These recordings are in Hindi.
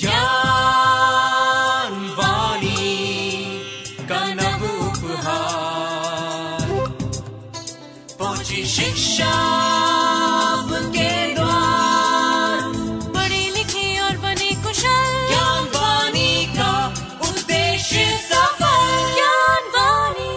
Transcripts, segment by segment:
ज्ञान वाणी का नव उपहार, पहुंची शिक्षा के द्वार, पढ़े लिखे और बने कुशल, ज्ञान वाणी का उद्देश्य सफल। ज्ञान वाणी।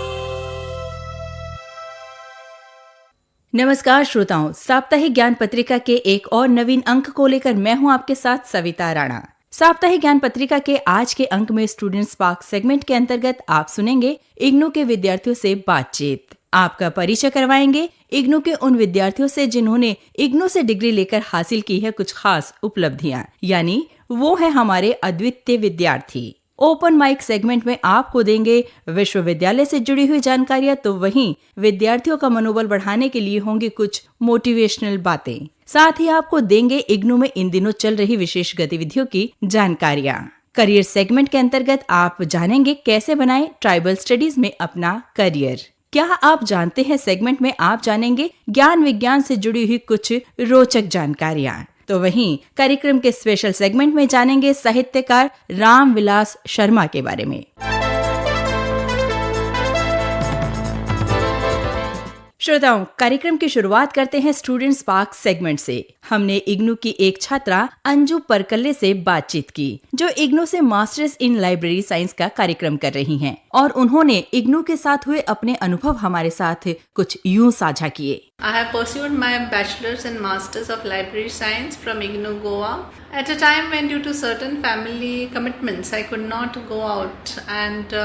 नमस्कार श्रोताओं, साप्ताहिक ज्ञान पत्रिका के एक और नवीन अंक को लेकर मैं हूं आपके साथ सविता राणा। साप्ताहिक ज्ञान पत्रिका के आज के अंक में स्टूडेंट स्पार्क सेगमेंट के अंतर्गत आप सुनेंगे इग्नू के विद्यार्थियों से बातचीत। आपका परिचय करवाएंगे इग्नू के उन विद्यार्थियों से जिन्होंने इग्नू से डिग्री लेकर हासिल की है कुछ खास उपलब्धियां, यानी वो है हमारे अद्वितीय विद्यार्थी। ओपन माइक सेगमेंट में आपको देंगे विश्वविद्यालय से जुड़ी हुई जानकारियां, तो वहीं विद्यार्थियों का मनोबल बढ़ाने के लिए होंगी कुछ मोटिवेशनल बातें। साथ ही आपको देंगे इग्नू में इन दिनों चल रही विशेष गतिविधियों की जानकारियां। करियर सेगमेंट के अंतर्गत आप जानेंगे कैसे बनाएं ट्राइबल स्टडीज में अपना करियर। क्या आप जानते हैं सेगमेंट में आप जानेंगे ज्ञान विज्ञान से जुड़ी हुई कुछ रोचक जानकारियां। तो वहीं कार्यक्रम के स्पेशल सेगमेंट में जानेंगे साहित्यकार रामविलास शर्मा के बारे में। श्रोताओं, कार्यक्रम की शुरुआत करते हैं स्टूडेंट स्पार्क सेगमेंट से। हमने इग्नू की एक छात्रा अंजू परकल्ले से बातचीत की, जो इग्नू से मास्टर्स इन लाइब्रेरी साइंस का कार्यक्रम कर रही हैं, और उन्होंने इग्नू के साथ हुए अपने अनुभव हमारे साथ कुछ यूं साझा किए। I have pursued my bachelor's and master's of library science from IGNOU Goa at a time when, due to certain family commitments, I could not go out and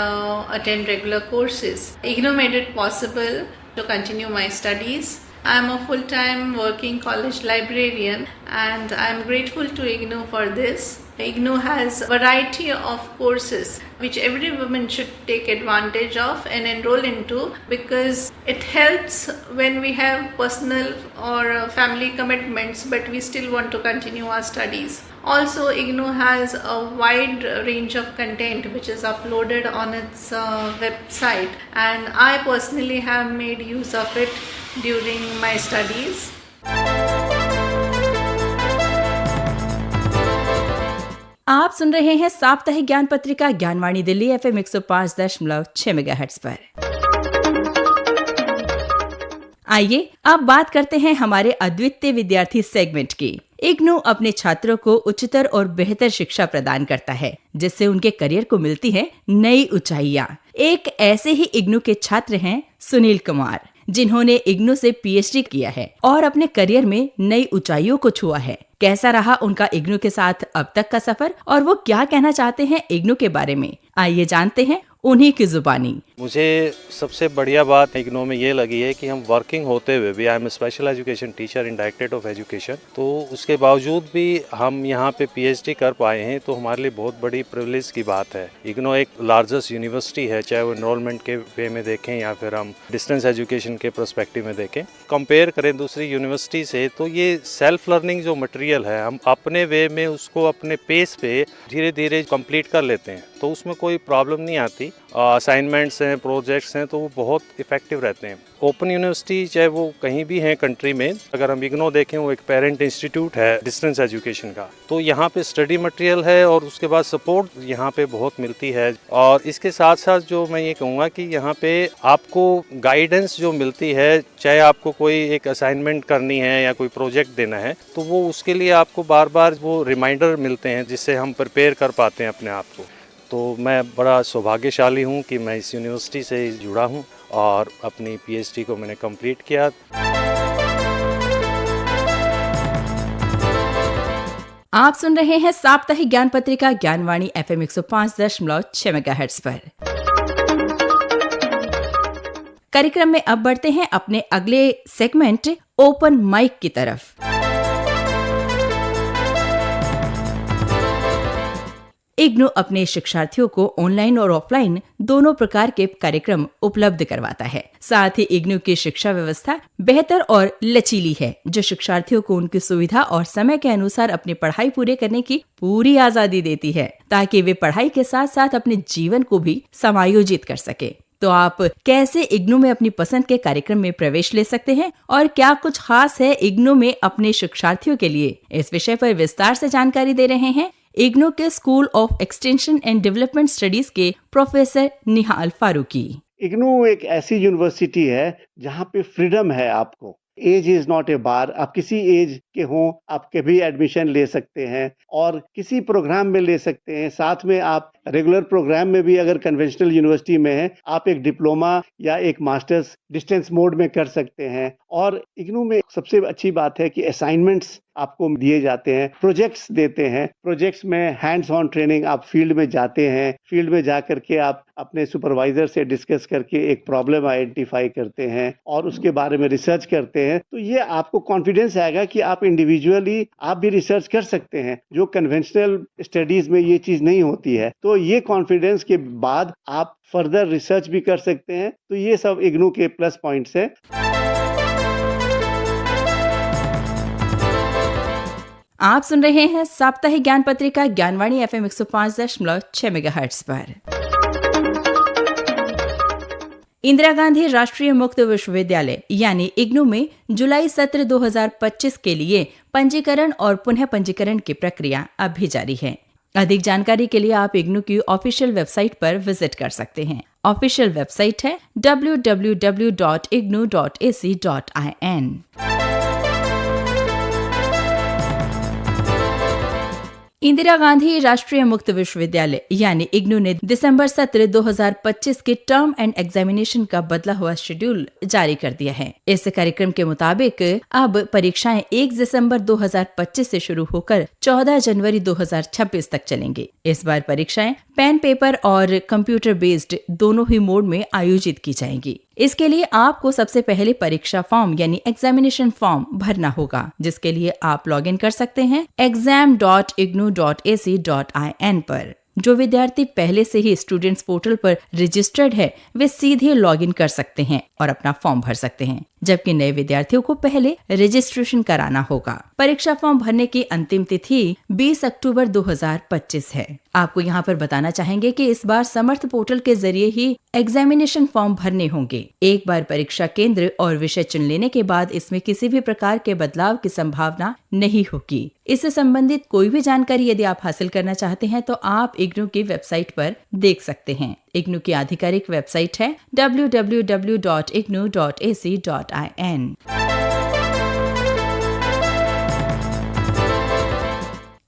attend regular courses. IGNOU made it possible to continue my studies. I am a full-time working college librarian and I am grateful to IGNOU for this. IGNOU has a variety of courses which every woman should take advantage of and enroll into, because it helps when we have personal or family commitments but we still want to continue our studies. Also, IGNOU has a wide range of content which is uploaded on its website, and I personally have made use of it during my studies. आप सुन रहे हैं साप्ताहिक ज्ञान पत्रिका ज्ञानवाणी दिल्ली FM 105.6 मेगाहर्ट्ज पर। आइए अब बात करते हैं हमारे अद्वितीय विद्यार्थी सेगमेंट की। इग्नू अपने छात्रों को उच्चतर और बेहतर शिक्षा प्रदान करता है, जिससे उनके करियर को मिलती है नई ऊंचाइयां। एक ऐसे ही इग्नू के छात्र हैं सुनील कुमार, जिन्होंने इग्नू से PhD किया है और अपने करियर में नई ऊंचाइयों को छुआ है। कैसा रहा उनका इग्नू के साथ अब तक का सफर, और वो क्या कहना चाहते हैं इग्नू के बारे में, आइए जानते हैं उन्हीं की जुबानी। मुझे सबसे बढ़िया बात इग्नू में ये लगी है कि हम वर्किंग होते हुए भी, I am special education teacher in directorate of education, तो उसके बावजूद भी हम यहाँ पे PhD कर पाए हैं, तो हमारे लिए बहुत बड़ी प्रिविलेज की बात है। इग्नू एक लार्जेस्ट यूनिवर्सिटी है, चाहे वो एनरोलमेंट के वे में देखें या फिर हम डिस्टेंस एजुकेशन के पर्सपेक्टिव में देखें। कंपेयर करें दूसरी यूनिवर्सिटी से, तो ये सेल्फ लर्निंग जो मटेरियल है, हम अपने वे में उसको अपने पेस पे धीरे धीरे कंप्लीट कर लेते हैं, तो उसमें कोई प्रॉब्लम नहीं आती। असाइनमेंट्स हैं, प्रोजेक्ट्स हैं, तो वो बहुत इफेक्टिव रहते हैं। ओपन यूनिवर्सिटी चाहे वो कहीं भी हैं कंट्री में, अगर हम इग्नू देखें, वो एक पेरेंट इंस्टीट्यूट है डिस्टेंस एजुकेशन का, तो यहाँ पे स्टडी मटेरियल है और उसके बाद सपोर्ट यहाँ पे बहुत मिलती है। और इसके साथ साथ जो मैं ये कहूँगा कि यहाँ पे आपको गाइडेंस जो मिलती है, चाहे आपको कोई एक असाइनमेंट करनी है या कोई प्रोजेक्ट देना है, तो वो उसके लिए आपको बार बार वो रिमाइंडर मिलते हैं, जिससे हम प्रिपेयर कर पाते हैं अपने आप को। तो मैं बड़ा सौभाग्यशाली हूँ कि मैं इस यूनिवर्सिटी से जुड़ा हूँ और अपनी PhD को मैंने कंप्लीट किया। आप सुन रहे हैं साप्ताहिक ज्ञान पत्रिका ज्ञानवाणी FM 105.6 मेगाहर्ट्ज पर। कार्यक्रम में अब बढ़ते हैं अपने अगले सेगमेंट ओपन माइक की तरफ। इग्नू अपने शिक्षार्थियों को ऑनलाइन और ऑफलाइन दोनों प्रकार के कार्यक्रम उपलब्ध करवाता है। साथ ही इग्नू की शिक्षा व्यवस्था बेहतर और लचीली है, जो शिक्षार्थियों को उनकी सुविधा और समय के अनुसार अपनी पढ़ाई पूरी करने की पूरी आजादी देती है, ताकि वे पढ़ाई के साथ साथ अपने जीवन को भी समायोजित कर सके। तो आप कैसे इग्नू में अपनी पसंद के कार्यक्रम में प्रवेश ले सकते हैं और क्या कुछ खास है इग्नू में अपने शिक्षार्थियों के लिए, इस विषय पर विस्तार से जानकारी दे रहे हैं इग्नू के school of extension and development studies के प्रोफेसर निहाल फारूकी। इग्नू एक ऐसी यूनिवर्सिटी है जहाँ पे फ्रीडम है आपको। एज इज नॉट ए बार। आप किसी एज के हों, आप कभी एडमिशन ले सकते हैं और किसी प्रोग्राम में ले सकते हैं। साथ में आप रेगुलर प्रोग्राम में भी अगर कन्वेंशनल यूनिवर्सिटी में है, आप एक डिप्लोमा या एक मास्टर्स डिस्टेंस मोड में कर सकते हैं। और इग्नू में सबसे अच्छी बात है कि असाइनमेंट्स आपको दिए जाते हैं, प्रोजेक्ट्स देते हैं। प्रोजेक्ट्स में हैंड्स ऑन ट्रेनिंग, आप फील्ड में जाते हैं, फील्ड में जा करके आप अपने सुपरवाइजर से डिस्कस करके एक प्रॉब्लम आइडेंटिफाई करते हैं और उसके बारे में रिसर्च करते हैं। तो ये आपको कॉन्फिडेंस आएगा कि आप इंडिविजुअली आप भी रिसर्च कर सकते हैं, जो कन्वेंशनल स्टडीज में ये चीज नहीं होती है। तो ये कॉन्फिडेंस के बाद आप फर्दर रिसर्च भी कर सकते हैं। तो ये सब इग्नू के प्लस पॉइंट्स हैं। आप सुन रहे हैं साप्ताहिक ज्ञान पत्रिका ज्ञानवाणी FM 105.6 मेगाहर्ट्ज पर। इंदिरा गांधी राष्ट्रीय मुक्त विश्वविद्यालय यानी इग्नू में जुलाई सत्र 2025 के लिए पंजीकरण और पुनः पंजीकरण की प्रक्रिया अब भी जारी है। अधिक जानकारी के लिए आप इग्नू की ऑफिशियल वेबसाइट पर विजिट कर सकते हैं। ऑफिशियल वेबसाइट है www.ignu.ac.in। इंदिरा गांधी राष्ट्रीय मुक्त विश्वविद्यालय यानी इग्नू ने दिसंबर सत्र 2025 के टर्म एंड एग्जामिनेशन का बदला हुआ शेड्यूल जारी कर दिया है। इस कार्यक्रम के मुताबिक अब परीक्षाएं 1 दिसंबर 2025 से शुरू होकर 14 जनवरी 2026 तक चलेंगी। इस बार परीक्षाएं पेन पेपर और कंप्यूटर बेस्ड दोनों ही मोड में आयोजित की जाएंगी। इसके लिए आपको सबसे पहले परीक्षा फॉर्म यानी एग्जामिनेशन फॉर्म भरना होगा, जिसके लिए आप लॉगिन कर सकते हैं exam.ignu.ac.in पर। जो विद्यार्थी पहले से ही स्टूडेंट्स पोर्टल पर रजिस्टर्ड है, वे सीधे लॉगिन कर सकते हैं और अपना फॉर्म भर सकते हैं, जबकि नए विद्यार्थियों को पहले रजिस्ट्रेशन कराना होगा। परीक्षा फॉर्म भरने की अंतिम तिथि 20 अक्टूबर 2025 है। आपको यहाँ पर बताना चाहेंगे कि इस बार समर्थ पोर्टल के जरिए ही एग्जामिनेशन फॉर्म भरने होंगे। एक बार परीक्षा केंद्र और विषय चुन लेने के बाद इसमें किसी भी प्रकार के बदलाव की संभावना नहीं होगी। इससे संबंधित कोई भी जानकारी यदि आप हासिल करना चाहते हैं तो आप इग्नू की वेबसाइट पर देख सकते हैं। इग्नू की आधिकारिक वेबसाइट है www.ignu.ac.in।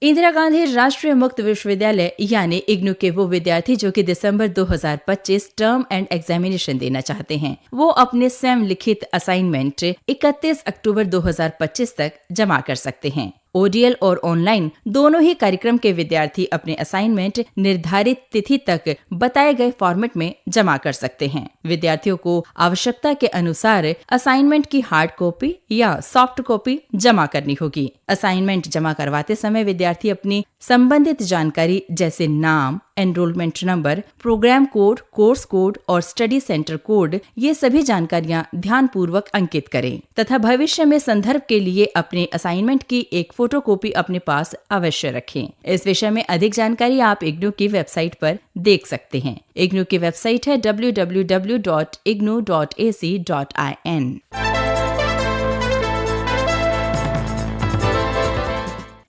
इंदिरा गांधी राष्ट्रीय मुक्त विश्वविद्यालय यानी इग्नू के वो विद्यार्थी जो कि दिसंबर 2025 टर्म एंड एग्जामिनेशन देना चाहते हैं, वो अपने स्वयं लिखित असाइनमेंट 31 अक्टूबर 2025 तक जमा कर सकते हैं। ओडीएल और ऑनलाइन दोनों ही कार्यक्रम के विद्यार्थी अपने असाइनमेंट निर्धारित तिथि तक बताए गए फॉर्मेट में जमा कर सकते हैं। विद्यार्थियों को आवश्यकता के अनुसार असाइनमेंट की हार्ड कॉपी या सॉफ्ट कॉपी जमा करनी होगी। असाइनमेंट जमा करवाते समय विद्यार्थी अपनी संबंधित जानकारी जैसे नाम, enrolment number, programme code, course code और स्टडी सेंटर कोड, ये सभी जानकारियां ध्यान पूर्वक अंकित करें तथा भविष्य में संदर्भ के लिए अपने असाइनमेंट की एक फोटोकॉपी अपने पास अवश्य रखें। इस विषय में अधिक जानकारी आप इग्नू की वेबसाइट पर देख सकते हैं। इग्नू की वेबसाइट है www.ignu.ac.in।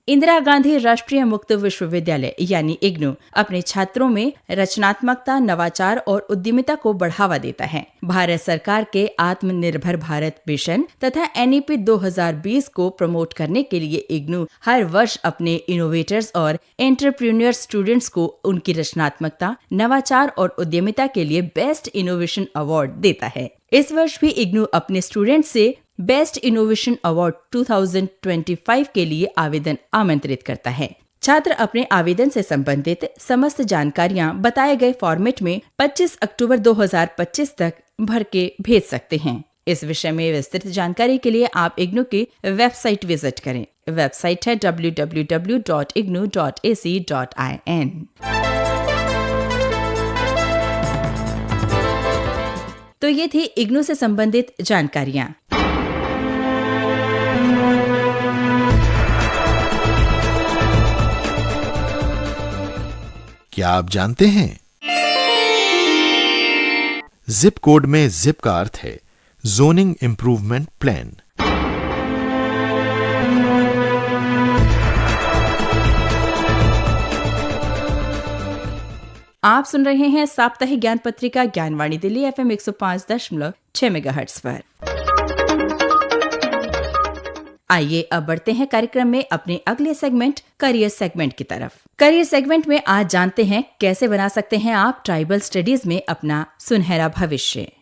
इंदिरा गांधी राष्ट्रीय मुक्त विश्वविद्यालय यानी इग्नू अपने छात्रों में रचनात्मकता, नवाचार और उद्यमिता को बढ़ावा देता है। भारत सरकार के आत्मनिर्भर भारत मिशन तथा NEP 2020 को प्रमोट करने के लिए इग्नू हर वर्ष अपने इनोवेटर्स और एंटरप्रेन्योर स्टूडेंट्स को उनकी रचनात्मकता, नवाचार और उद्यमिता के लिए बेस्ट इनोवेशन अवार्ड देता है। इस वर्ष भी इग्नू अपने स्टूडेंट से बेस्ट इनोवेशन अवार्ड 2025 के लिए आवेदन आमंत्रित करता है। छात्र अपने आवेदन से संबंधित समस्त जानकारियां बताए गए फॉर्मेट में 25 अक्टूबर 2025 तक भर के भेज सकते हैं। इस विषय में विस्तृत जानकारी के लिए आप इग्नू की वेबसाइट विजिट करें। वेबसाइट है www.ignu.ac.in। तो ये थी इग्नू से संबंधित जानकारियां। क्या आप जानते हैं जिप कोड में जिप का अर्थ है जोनिंग इंप्रूवमेंट प्लान। आप सुन रहे हैं साप्ताहिक ज्ञान पत्रिका ज्ञानवाणी दिल्ली FM 105.6 मेगाहर्ट्ज पर। आइए अब बढ़ते हैं कार्यक्रम में अपने अगले सेगमेंट करियर सेगमेंट की तरफ। करियर सेगमेंट में आज जानते हैं कैसे बना सकते हैं आप ट्राइबल स्टडीज में अपना सुनहरा भविष्य।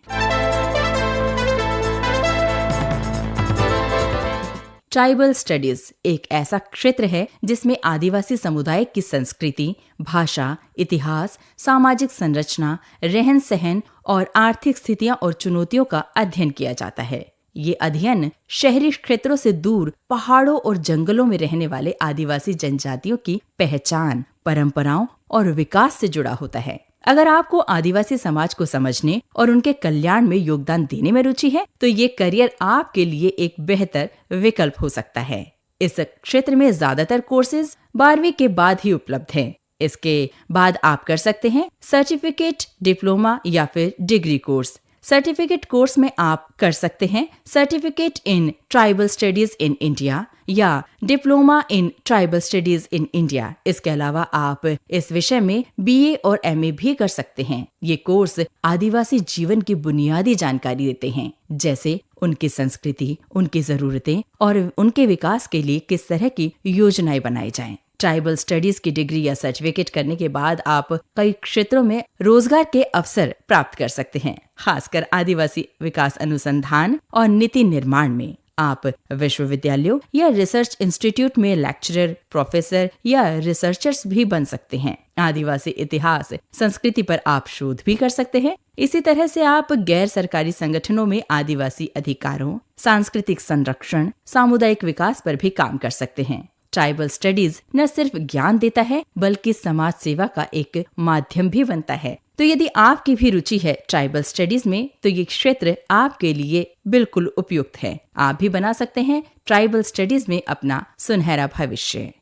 ट्राइबल स्टडीज एक ऐसा क्षेत्र है जिसमें आदिवासी समुदाय की संस्कृति, भाषा, इतिहास, सामाजिक संरचना, रहन सहन और आर्थिक स्थितियां और चुनौतियों का अध्ययन किया जाता है। ये अध्ययन शहरी क्षेत्रों से दूर पहाड़ों और जंगलों में रहने वाले आदिवासी जनजातियों की पहचान, परंपराओं और विकास से जुड़ा होता है। अगर आपको आदिवासी समाज को समझने और उनके कल्याण में योगदान देने में रुचि है, तो ये करियर आपके लिए एक बेहतर विकल्प हो सकता है। इस क्षेत्र में ज्यादातर कोर्सेज 12वीं के बाद ही उपलब्ध हैं। इसके बाद आप कर सकते हैं सर्टिफिकेट, डिप्लोमा या फिर डिग्री कोर्स। सर्टिफिकेट कोर्स में आप कर सकते हैं certificate in tribal studies in India या diploma in tribal studies in India. इसके अलावा आप इस विषय में BA और MA भी कर सकते हैं। ये कोर्स आदिवासी जीवन की बुनियादी जानकारी देते हैं, जैसे उनकी संस्कृति, उनकी जरूरतें और उनके विकास के लिए किस तरह की योजनाएं बनाई जाएं। ट्राइबल स्टडीज की डिग्री या सर्टिफिकेट करने के बाद आप कई क्षेत्रों में रोजगार के अवसर प्राप्त कर सकते हैं, खासकर आदिवासी विकास अनुसंधान और नीति निर्माण में। आप विश्वविद्यालयों या रिसर्च इंस्टीट्यूट में लेक्चरर, प्रोफेसर या रिसर्चर्स भी बन सकते हैं। आदिवासी इतिहास, संस्कृति पर आप शोध भी कर सकते हैं। इसी तरह से आप गैर सरकारी संगठनों में आदिवासी अधिकारों, सांस्कृतिक संरक्षण, सामुदायिक विकास पर भी काम कर सकते हैं। ट्राइबल स्टडीज न सिर्फ ज्ञान देता है बल्कि समाज सेवा का एक माध्यम भी बनता है। तो यदि आपकी भी रुचि है ट्राइबल स्टडीज में, तो ये क्षेत्र आपके लिए बिल्कुल उपयुक्त है। आप भी बना सकते हैं ट्राइबल स्टडीज में अपना सुनहरा भविष्य।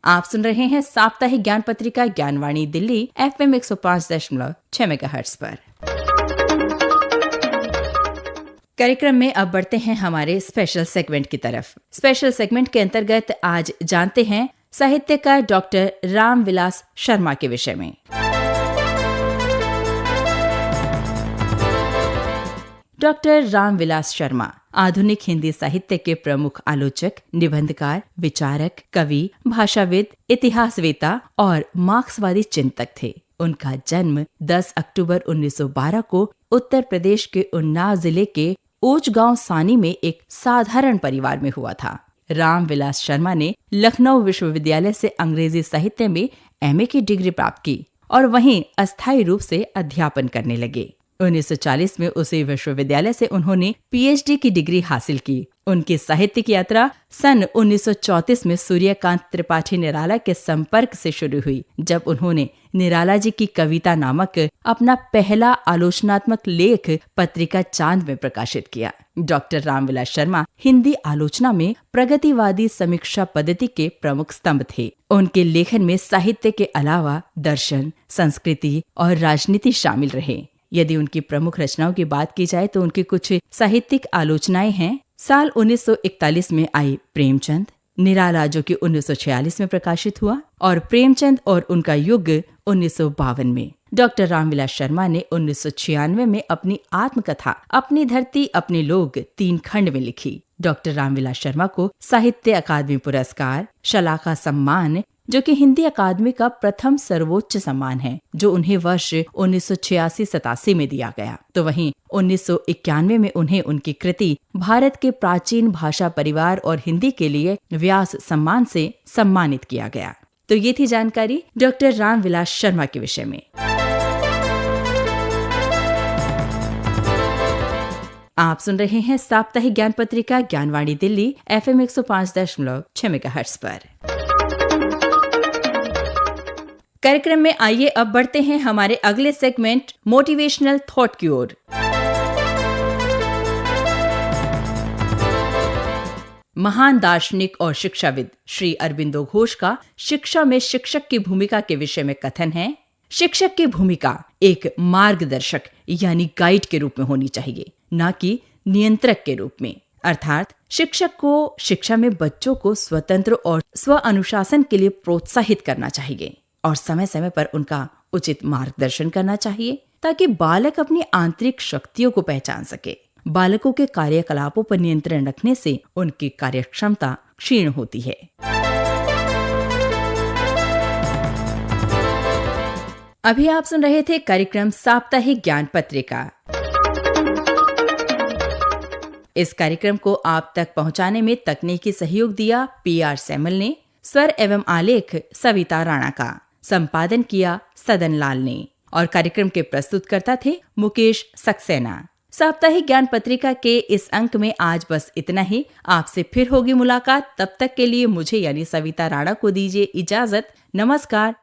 आप सुन रहे हैं साप्ताहिक ज्ञान पत्रिका ज्ञानवाणी दिल्ली FM 105.6 मेगाहर्ट्ज पर। कार्यक्रम में अब बढ़ते हैं हमारे स्पेशल सेगमेंट की तरफ। स्पेशल सेगमेंट के अंतर्गत आज जानते हैं साहित्यकार डॉक्टर रामविलास शर्मा के विषय में। डॉक्टर रामविलास शर्मा आधुनिक हिंदी साहित्य के प्रमुख आलोचक, निबंधकार, विचारक, कवि, भाषाविद, इतिहासवेता और मार्क्सवादी चिंतक थे। उनका जन्म 10 अक्टूबर 1912 को उत्तर प्रदेश के उन्नाव जिले के ऊंच गांव सानी में एक साधारण परिवार में हुआ था। रामविलास शर्मा ने लखनऊ विश्वविद्यालय से अंग्रेजी साहित्य में MA की डिग्री प्राप्त की और वहीं अस्थायी रूप से अध्यापन करने लगे। 1940 में उसी विश्वविद्यालय से उन्होंने PhD की डिग्री हासिल की। उनकी साहित्यिक यात्रा सन 1934 में सूर्यकांत त्रिपाठी निराला के संपर्क से शुरू हुई, जब उन्होंने निराला जी की कविता नामक अपना पहला आलोचनात्मक लेख पत्रिका चांद में प्रकाशित किया। डॉक्टर रामविलास शर्मा हिंदी आलोचना में प्रगतिवादी समीक्षा पद्धति के प्रमुख स्तंभ थे। उनके लेखन में साहित्य के अलावा दर्शन, संस्कृति और राजनीति शामिल रहे। यदि उनकी प्रमुख रचनाओं की बात की जाए तो उनकी कुछ साहित्यिक आलोचनाएं हैं। साल 1941 में आई प्रेमचंद, निराला जो कि 1946 में प्रकाशित हुआ, और प्रेमचंद और उनका युग 1952 में। डॉक्टर रामविलास शर्मा ने 1996 में अपनी आत्मकथा अपनी धरती अपने लोग 3 खंड में लिखी। डॉक्टर रामविलास शर्मा को साहित्य अकादमी पुरस्कार, शलाका सम्मान जो कि हिंदी अकादमी का प्रथम सर्वोच्च सम्मान है, जो उन्हें वर्ष 1986-87 में दिया गया। तो वहीं 1991 में उन्हें उनकी कृति भारत के प्राचीन भाषा परिवार और हिंदी के लिए व्यास सम्मान से सम्मानित किया गया। तो ये थी जानकारी डॉक्टर रामविलास शर्मा के विषय में। आप सुन रहे हैं साप्ताहिक ज्ञान पत्रिका ज्ञानवाणी दिल्ली FM 105.6 मेगाहर्ट्ज पर। कार्यक्रम में आइए अब बढ़ते हैं हमारे अगले सेगमेंट मोटिवेशनल थॉट की ओर। महान दार्शनिक और शिक्षाविद श्री अरबिंदो घोष का शिक्षा में शिक्षक की भूमिका के विषय में कथन है, शिक्षक की भूमिका एक मार्गदर्शक यानी गाइड के रूप में होनी चाहिए, न कि नियंत्रक के रूप में। अर्थात शिक्षक को शिक्षा में बच्चों को स्वतंत्र और स्व अनुशासन के लिए प्रोत्साहित करना चाहिए और समय समय पर उनका उचित मार्गदर्शन करना चाहिए ताकि बालक अपनी आंतरिक शक्तियों को पहचान सके। बालकों के कार्यकलापों पर नियंत्रण रखने से उनकी कार्यक्षमता क्षीण होती है। अभी आप सुन रहे थे कार्यक्रम साप्ताहिक ज्ञान पत्रिका। इस कार्यक्रम को आप तक पहुंचाने में तकनीकी सहयोग दिया PR सैमुअल ने। स्वर एवं आलेख सविता राणा का। संपादन किया सदन लाल ने और कार्यक्रम के प्रस्तुतकर्ता थे मुकेश सक्सेना। साप्ताहिक ज्ञान पत्रिका के इस अंक में आज बस इतना ही। आपसे फिर होगी मुलाकात। तब तक के लिए मुझे यानी सविता राणा को दीजिए इजाजत। नमस्कार।